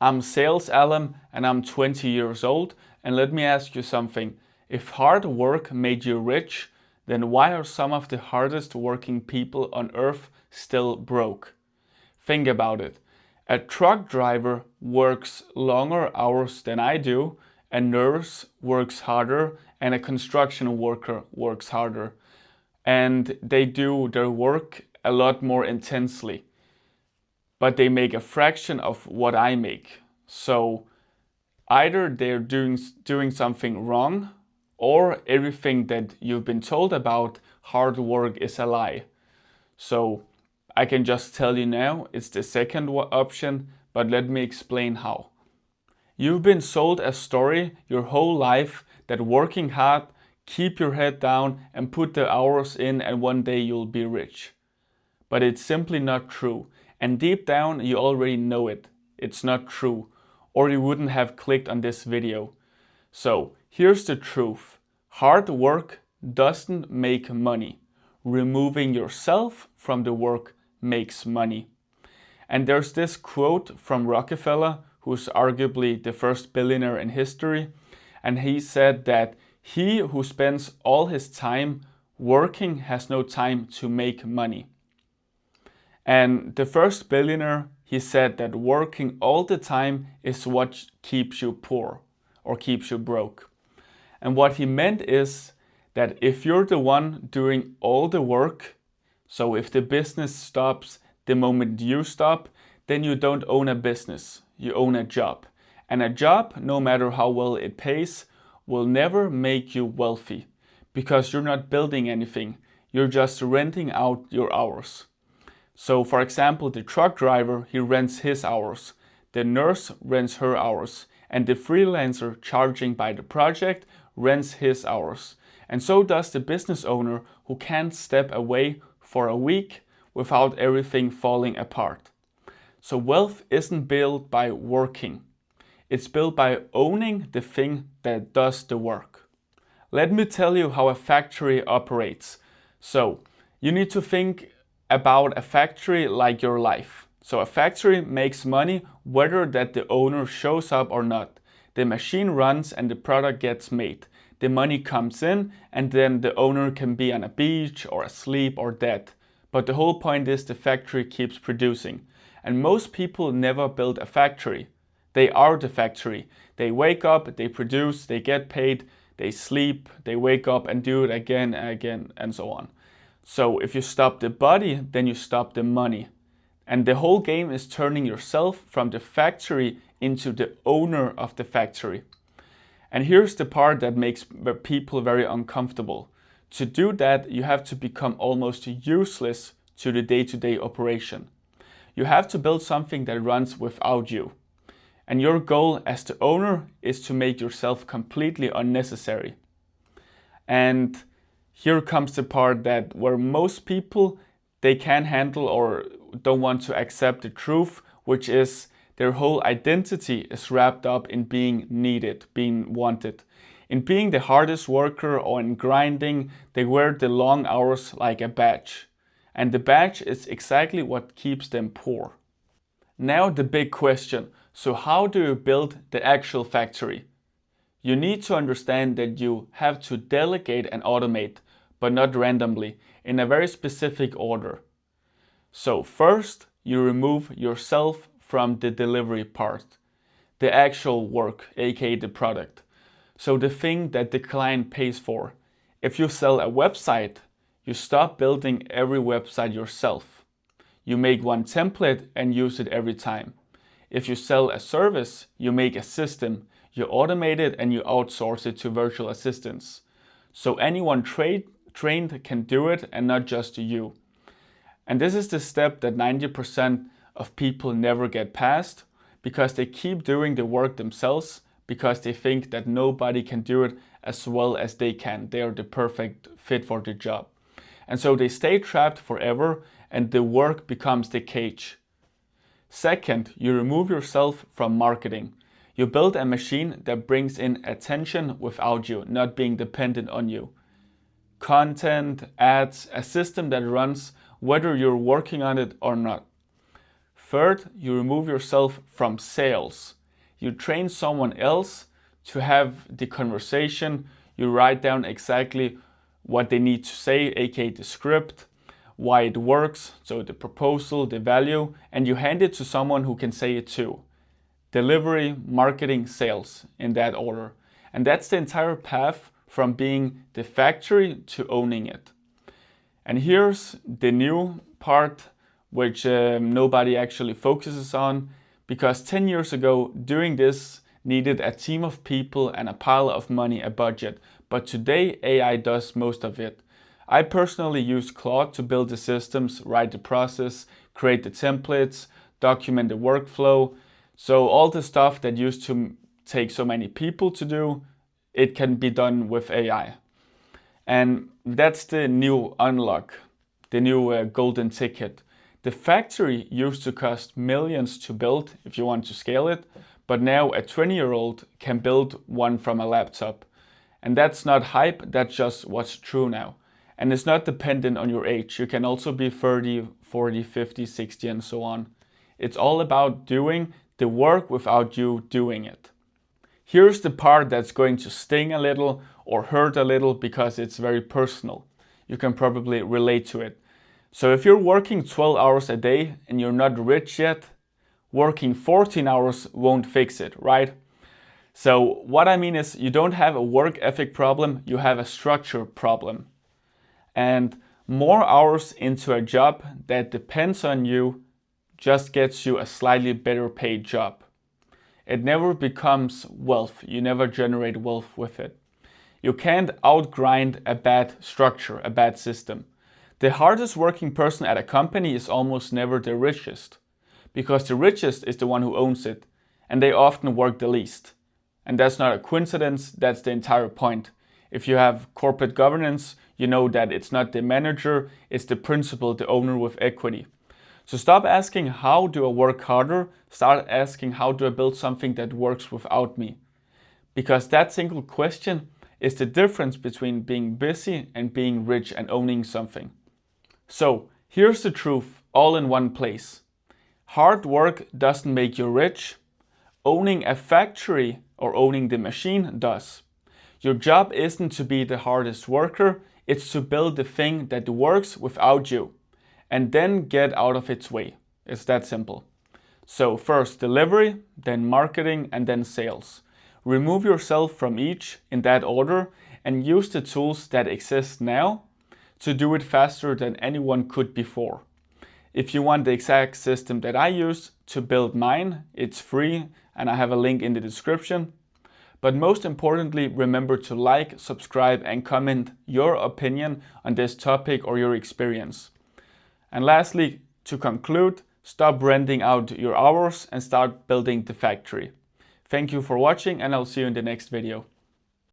I'm Sales Alan and I'm 20 years old, and let me ask you something. If hard work made you rich, then why are some of the hardest working people on earth still broke? Think about it. A truck driver works longer hours than I do, a nurse works harder, and a construction worker works harder. And they do their work a lot more intensely, but they make a fraction of what I make. So either they're doing something wrong, or everything that you've been told about hard work is a lie. So I can just tell you now, it's the second option, but let me explain how. You've been sold a story your whole life that working hard, keep your head down and put the hours in and one day you'll be rich. But it's simply not true. And deep down you already know it. It's not true, or you wouldn't have clicked on this video. So here's the truth. Hard work doesn't make money. Removing yourself from the work makes money. And there's this quote from Rockefeller, who's arguably the first billionaire in history, and he said that he who spends all his time working has no time to make money. And the first billionaire, he said that working all the time is what keeps you poor or keeps you broke. And what he meant is that if you're the one doing all the work, so if the business stops the moment you stop, then you don't own a business, you own a job. And a job, no matter how well it pays, will never make you wealthy because you're not building anything, you're just renting out your hours. So for example, the truck driver, he rents his hours, the nurse rents her hours, and the freelancer charging by the project rents his hours. And so does the business owner who can't step away for a week without everything falling apart. So wealth isn't built by working. It's built by owning the thing that does the work. Let me tell you how a factory operates. So you need to think about a factory like your life. So a factory makes money whether that the owner shows up or not. The machine runs and the product gets made. The money comes in and then the owner can be on a beach or asleep or dead. But the whole point is the factory keeps producing. And most people never build a factory. They are the factory. They wake up, they produce, they get paid, they sleep, they wake up and do it again and again and so on. So if you stop the body, then you stop the money. And the whole game is turning yourself from the factory into the owner of the factory. And here's the part that makes people very uncomfortable. To do that, you have to become almost useless to the day-to-day operation. You have to build something that runs without you. And your goal as the owner is to make yourself completely unnecessary. And here comes the part that where most people, they can't handle or don't want to accept the truth, which is their whole identity is wrapped up in being needed, being wanted. In being the hardest worker or in grinding, they wear the long hours like a badge. And the badge is exactly what keeps them poor. Now the big question, so how do you build the actual factory? You need to understand that you have to delegate and automate, but not randomly, in a very specific order. So first, you remove yourself from the delivery part, the actual work, aka the product. So the thing that the client pays for. If you sell a website, you stop building every website yourself. You make one template and use it every time. If you sell a service, you make a system, you automate it and you outsource it to virtual assistants. So anyone trained can do it and not just you. And this is the step that 90% of people never get past because they keep doing the work themselves because they think that nobody can do it as well as they can. They are the perfect fit for the job. And so they stay trapped forever and the work becomes the cage. Second, you remove yourself from marketing. You build a machine that brings in attention without you, not being dependent on you. Content, ads, a system that runs whether you're working on it or not. Third, you remove yourself from sales. You train someone else to have the conversation. You write down exactly what they need to say, aka the script, why it works, so the proposal, the value, and you hand it to someone who can say it too. Delivery, marketing, sales, in that order. And that's the entire path from being the factory to owning it. And here's the new part, which nobody actually focuses on, because 10 years ago, doing this needed a team of people and a pile of money, a budget. But today, AI does most of it. I personally use Claude to build the systems, write the process, create the templates, document the workflow. So all the stuff that used to take so many people to do, it can be done with AI. And that's the new unlock, the new golden ticket. The factory used to cost millions to build if you want to scale it, but now a 20-year-old can build one from a laptop. And that's not hype, that's just what's true now. And it's not dependent on your age. You can also be 30, 40, 50, 60, and so on. It's all about doing the work without you doing it. Here's the part that's going to sting a little or hurt a little because it's very personal. You can probably relate to it. So if you're working 12 hours a day and you're not rich yet, working 14 hours won't fix it, right? So what I mean is you don't have a work ethic problem, you have a structure problem. And more hours into a job that depends on you just gets you a slightly better paid job. It never becomes wealth. You never generate wealth with it. You can't outgrind a bad structure, a bad system. The hardest working person at a company is almost never the richest, because the richest is the one who owns it, and they often work the least. And that's not a coincidence, that's the entire point. If you have corporate governance, you know that it's not the manager, it's the principal, the owner with equity. So stop asking how do I work harder, start asking how do I build something that works without me. Because that single question is the difference between being busy and being rich and owning something. So here's the truth, all in one place. Hard work doesn't make you rich. Owning a factory or owning the machine does. Your job isn't to be the hardest worker, it's to build the thing that works without you. And then get out of its way. It's that simple. So first delivery, then marketing, and then sales. Remove yourself from each in that order and use the tools that exist now to do it faster than anyone could before. If you want the exact system that I use to build mine, it's free and I have a link in the description. But most importantly, remember to like, subscribe, and comment your opinion on this topic or your experience. And lastly, to conclude, stop renting out your hours and start building the factory. Thank you for watching and I'll see you in the next video.